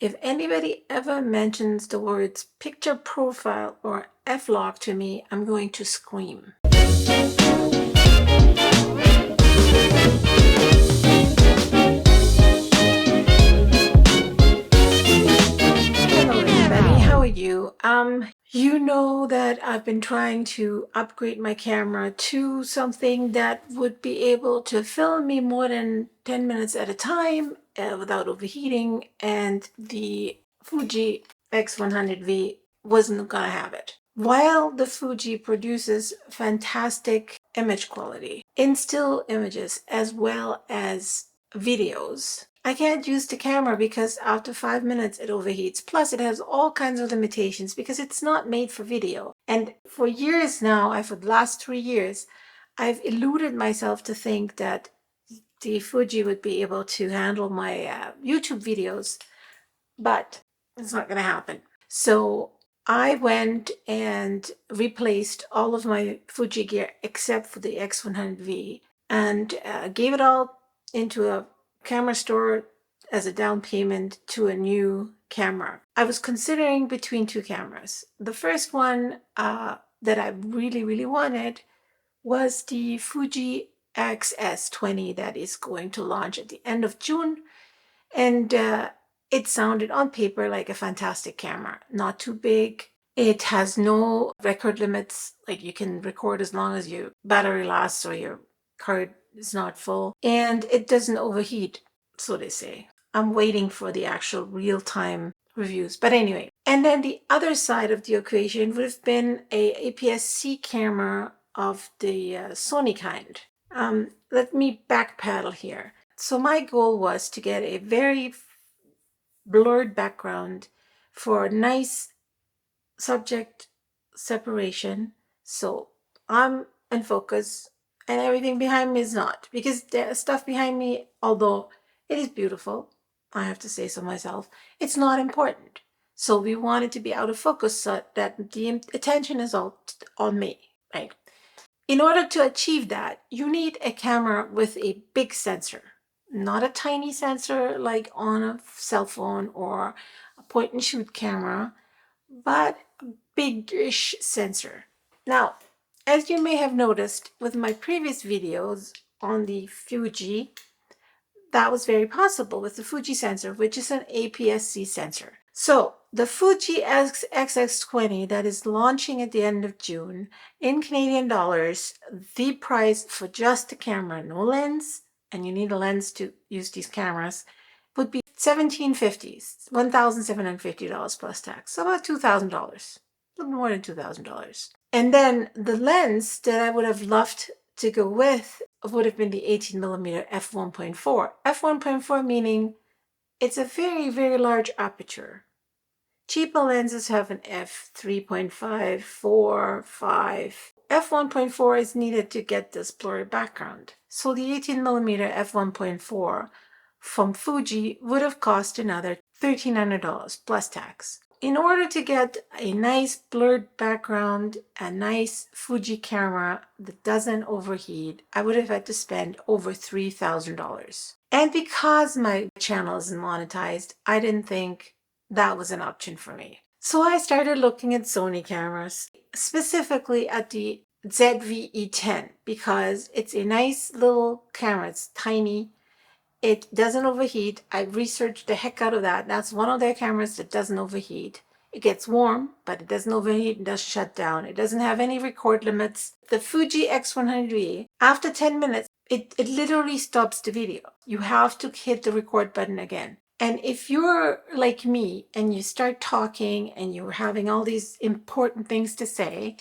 If anybody ever mentions the words picture profile or f-log to me, I'm going to scream. Hello everybody, how are you? You know that I've been trying to upgrade my camera to something that would be able to film me more than 10 minutes at a time without overheating, and the Fuji X100V wasn't gonna have it. While the Fuji produces fantastic image quality in still images as well as videos, I can't use the camera because after 5 minutes it overheats. Plus it has all kinds of limitations because it's not made for video. And for years now, for the last 3 years, I've eluded myself to think that the Fuji would be able to handle my YouTube videos, but it's not going to happen. So I went and replaced all of my Fuji gear except for the X100V and gave it all into a camera store as a down payment to a new camera. I was considering between two cameras. The first one that I really wanted was the Fuji X-S20 that is going to launch at the end of June. And it sounded on paper like a fantastic camera. Not too big. It has no record limits. Like you can record as long as your battery lasts or your card is not full. And it doesn't overheat, so they say. I'm waiting for the actual real-time reviews. But anyway, and then the other side of the equation would have been a APS-C camera of the Sony kind. Let me backpedal here. So my goal was to get a very blurred background for nice subject separation. So I'm in focus and everything behind me is not. Because the stuff behind me, although it is beautiful, I have to say so myself, it's not important. So we want it to be out of focus so that the attention is all on me, right? In order to achieve that, you need a camera with a big sensor, not a tiny sensor like on a cell phone or a point and shoot camera, but a big-ish sensor. Now, as you may have noticed with my previous videos on the Fuji, that was very possible with the Fuji sensor, which is an APS-C sensor. So the Fuji X-S20 that is launching at the end of June, in Canadian dollars, the price for just the camera, no lens, and you need a lens to use these cameras, would be $1,750, $1,750 plus tax, so about $2,000, a little more than $2,000. And then the lens that I would have loved to go with would have been the 18mm f1.4. f1.4 meaning it's a very large aperture. Cheaper lenses have an f3.5, 4, 5. f1.4 is needed to get this blurry background. So the 18mm f1.4 from Fuji would have cost another $1,300 plus tax. In order to get a nice blurred background, a nice Fuji camera that doesn't overheat, I would have had to spend over $3,000. And because my channel isn't monetized, I didn't think that was an option for me. So I started looking at Sony cameras, specifically at the ZV-E10, because it's a nice little camera. It's tiny. It doesn't overheat. I researched the heck out of that. That's one of their cameras that doesn't overheat. It gets warm, but it doesn't overheat and doesn't shut down. It doesn't have any record limits. The Fuji X100V, after 10 minutes, it literally stops the video. You have to hit the record button again. And if you're like me and you start talking and you're having all these important things to say,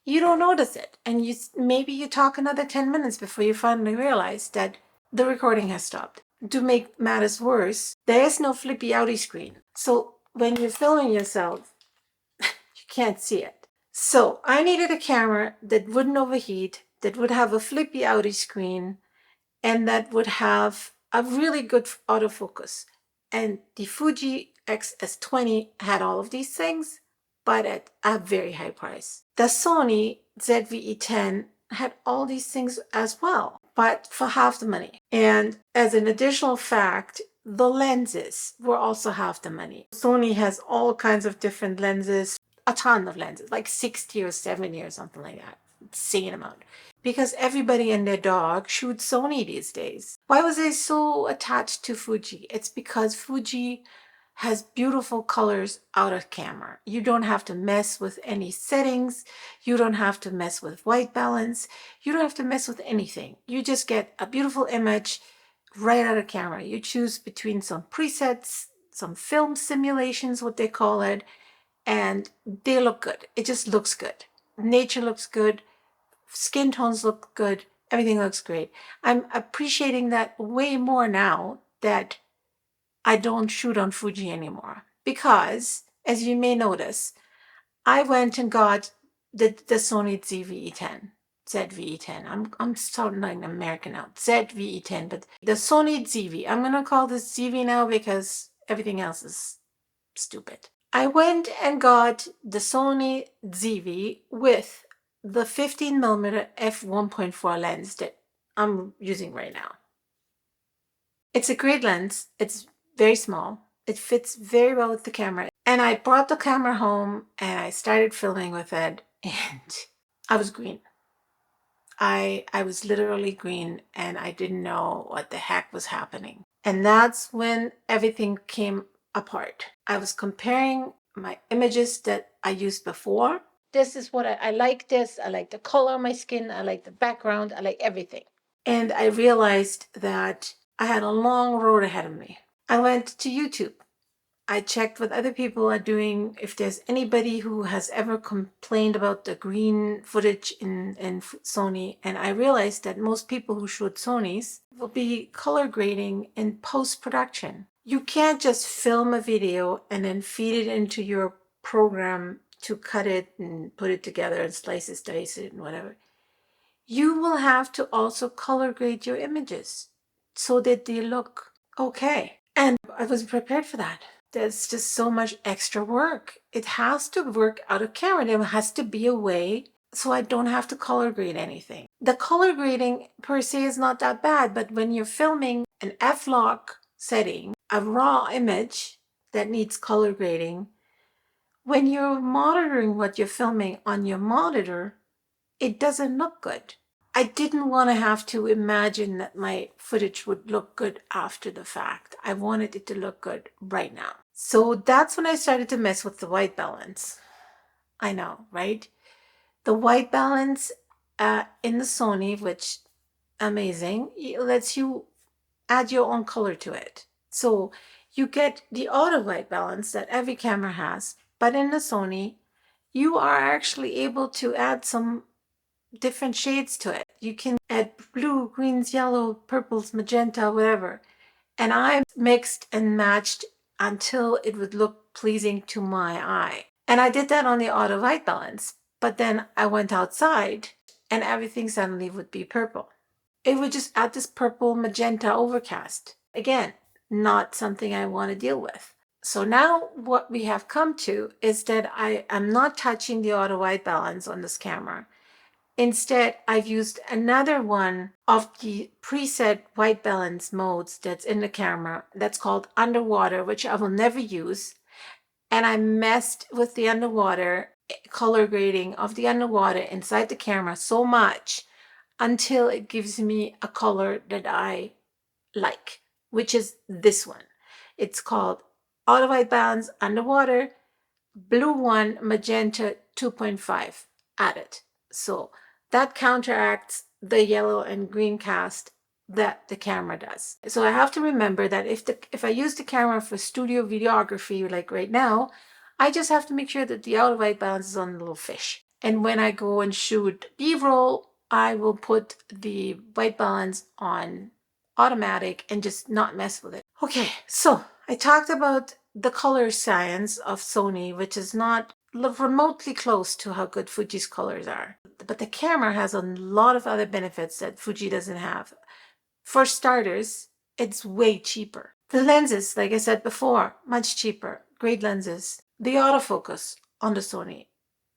you don't notice it. And maybe you talk another 10 minutes before you finally realize that the recording has stopped. To make matters worse, there is no flippy outy screen. So when you're filming yourself, you can't see it. So I needed a camera that wouldn't overheat, that would have a flippy outy screen, and that would have a really good autofocus. And the Fuji X-S20 had all of these things, but at a very high price. The Sony ZV-E10 had all these things as well, but for half the money. And as an additional fact, the lenses were also half the money. Sony has all kinds of different lenses, a ton of lenses, like 60 or 70 or something like that. Insane amount. Because everybody and their dog shoots Sony these days. Why was I so attached to Fuji? It's because Fuji has beautiful colors out of camera. You don't have to mess with any settings. You don't have to mess with white balance. You don't have to mess with anything. You just get a beautiful image right out of camera. You choose between some presets, some film simulations, what they call it, and they look good. It just looks good. Nature looks good. Skin tones look good. Everything looks great. I'm appreciating that way more now that I don't shoot on Fuji anymore. Because, as you may notice, I went and got the Sony ZV-E10. ZV-E10. I'm starting like an American now. ZV-E10, but the Sony ZV. I'm gonna call this ZV now because everything else is stupid. I went and got the Sony ZV with the 15mm f1.4 lens that I'm using right now. It's a great lens. It's very small. It fits very well with the camera. And I brought the camera home and I started filming with it and I was green. I was literally green and I didn't know what the heck was happening. And that's when everything came apart. I was comparing my images that I used before. This is what I like this. I like the color of my skin. I like the background. I like everything. And I realized that I had a long road ahead of me. I went to YouTube. I checked what other people are doing, if there's anybody who has ever complained about the green footage in Sony, and I realized that most people who shoot Sonys will be color grading in post-production. You can't just film a video and then feed it into your program to cut it and put it together and slice it, dice it, and whatever. You will have to also color grade your images so that they look okay. And I wasn't prepared for that. There's just so much extra work. It has to work out of camera. There has to be a way so I don't have to color grade anything. The color grading per se is not that bad, but when you're filming an F-Log setting, a raw image that needs color grading, when you're monitoring what you're filming on your monitor, it doesn't look good. I didn't want to have to imagine that my footage would look good after the fact. I wanted it to look good right now. So that's when I started to mess with the white balance. I know, right? The white balance in the Sony, which amazing, it lets you add your own color to it. So you get the auto white balance that every camera has, but in the Sony, you are actually able to add some different shades to it. You can add blue, greens, yellow, purples, magenta, whatever. And I mixed and matched until it would look pleasing to my eye. And I did that on the auto white balance. But then I went outside and everything suddenly would be purple. It would just add this purple magenta overcast. Again, not something I want to deal with. So now what we have come to is that I am not touching the auto white balance on this camera. Instead, I've used another one of the preset white balance modes that's in the camera that's called underwater, which I will never use. And I messed with the underwater color grading of the underwater inside the camera so much until it gives me a color that I like, which is this one. It's called auto white balance underwater, blue one, magenta 2.5 added. So that counteracts the yellow and green cast that the camera does. So I have to remember that if I use the camera for studio videography like right now, I just have to make sure that the auto white balance is on the little fish. And when I go and shoot B-roll, I will put the white balance on automatic and just not mess with it. Okay, so I talked about the color science of Sony, which is not remotely close to how good Fuji's colors are. But the camera has a lot of other benefits that Fuji doesn't have. For starters, it's way cheaper. The lenses, like I said before, much cheaper. Great lenses. The autofocus on the Sony,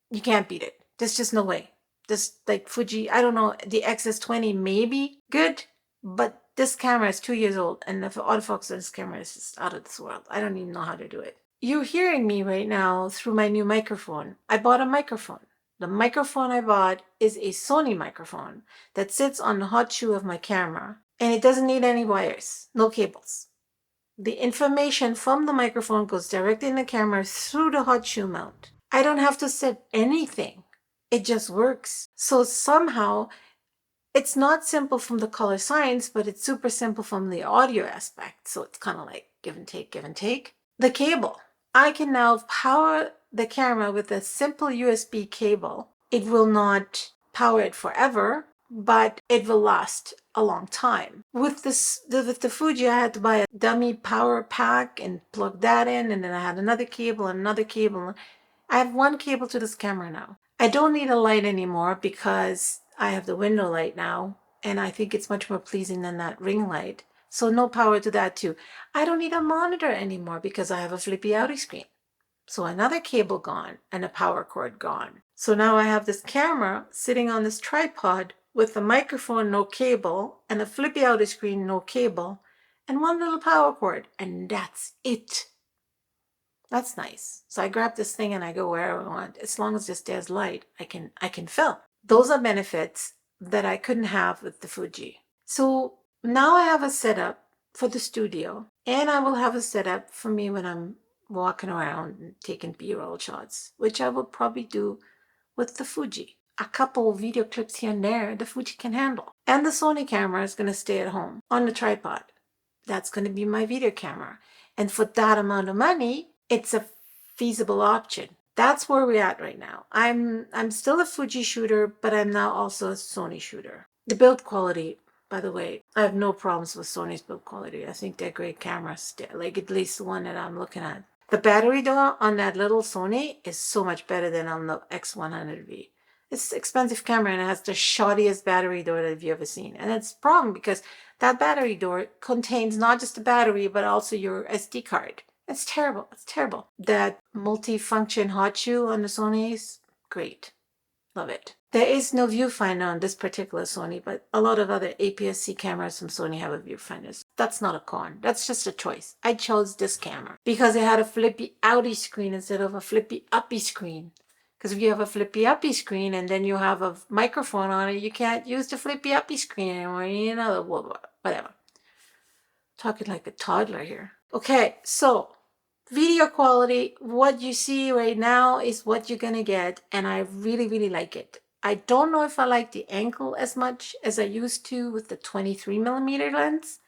you can't beat it. There's just no way. This, like Fuji, I don't know, the X-S20 may be good, but This camera is 2 years old, and the autofocus on this camera is just out of this world. I don't even know how to do it. You're hearing me right now through my new microphone. I bought a microphone. The microphone I bought is a Sony microphone that sits on the hot shoe of my camera, and it doesn't need any wires, no cables. The information from the microphone goes directly in the camera through the hot shoe mount. I don't have to set anything. It just works. So somehow, it's not simple from the color science, but it's super simple from the audio aspect. So it's kind of like give and take, give and take. The cable. I can now power the camera with a simple USB cable. It will not power it forever, but it will last a long time. With the Fuji, I had to buy a dummy power pack and plug that in, and then I had another cable and another cable. I have one cable to this camera now. I don't need a light anymore because I have the window light now, and I think it's much more pleasing than that ring light. So no power to that too. I don't need a monitor anymore because I have a flippy outie screen. So another cable gone and a power cord gone. So now I have this camera sitting on this tripod with a microphone, no cable, and a flippy outie screen, no cable, and one little power cord, and that's it. That's nice. So I grab this thing and I go wherever I want. As long as just there's light, I can film. Those are benefits that I couldn't have with the Fuji. So now I have a setup for the studio, and I will have a setup for me when I'm walking around and taking B-roll shots, which I will probably do with the Fuji. A couple video clips here and there, the Fuji can handle. And the Sony camera is going to stay at home on the tripod. That's going to be my video camera. And for that amount of money, it's a feasible option. That's where we're at right now. I'm still a Fuji shooter, but I'm now also a Sony shooter. The build quality, by the way, I have no problems with Sony's build quality. I think they're great cameras, like at least the one that I'm looking at. The battery though on that little Sony is so much better than on the X100V. It's an expensive camera and it has the shoddiest battery door that you've ever seen. And it's a problem because that battery door contains not just the battery, but also your SD card. It's terrible. It's terrible. That multi-function hot shoe on the Sony's, great. Love it. There is no viewfinder on this particular Sony, but a lot of other APS-C cameras from Sony have a viewfinder. That's not a con. That's just a choice. I chose this camera because it had a flippy outie screen instead of a flippy uppy screen. Because if you have a flippy uppy screen and then you have a microphone on it, you can't use the flippy uppy screen anymore. You know, whatever. Talking like a toddler here. Okay, so video quality, what you see right now is what you're gonna get, and I really, really like it. I don't know if I like the angle as much as I used to with the 23mm lens,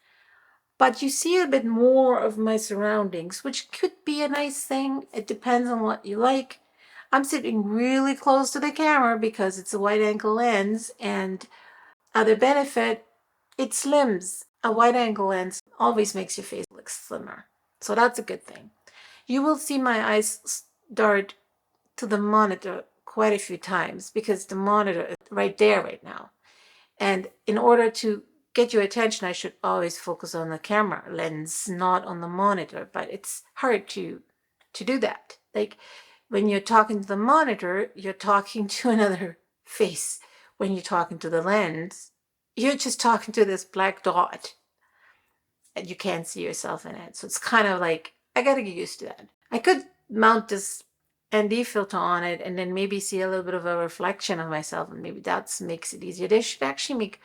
but you see a bit more of my surroundings, which could be a nice thing. It depends on what you like. I'm sitting really close to the camera because it's a wide angle lens, and other benefit, it slims. A wide angle lens always makes your face look slimmer. So that's a good thing. You will see my eyes dart to the monitor quite a few times because the monitor is right there right now. And in order to get your attention, I should always focus on the camera lens, not on the monitor. But it's hard to do that. Like when you're talking to the monitor, you're talking to another face. When you're talking to the lens, you're just talking to this black dot and you can't see yourself in it. So it's kind of like, I got to get used to that. I could mount this ND filter on it and then maybe see a little bit of a reflection of myself, and maybe that makes it easier. They should actually make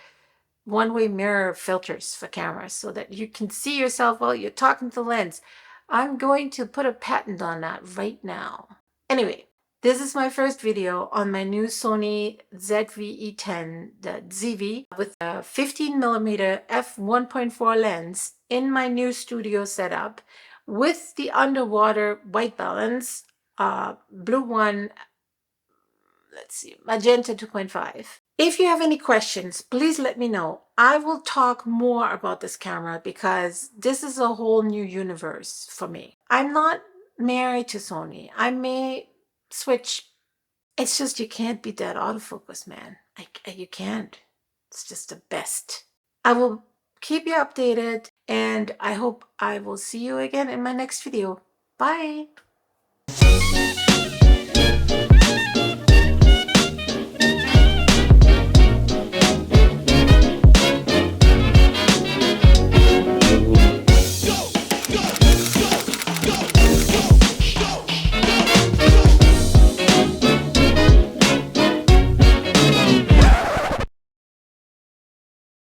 one-way mirror filters for cameras so that you can see yourself while you're talking to the lens. I'm going to put a patent on that right now. Anyway, this is my first video on my new Sony ZV-E10, the ZV, with a 15mm f1.4 lens in my new studio setup with the underwater white balance, blue one, let's see, magenta 2.5. If you have any questions, please let me know. I will talk more about this camera because this is a whole new universe for me. I'm not married to Sony. I may switch. It's just you can't beat that autofocus, man. You can't. It's just the best. I will keep you updated, and I hope I will see you again in my next video. Bye.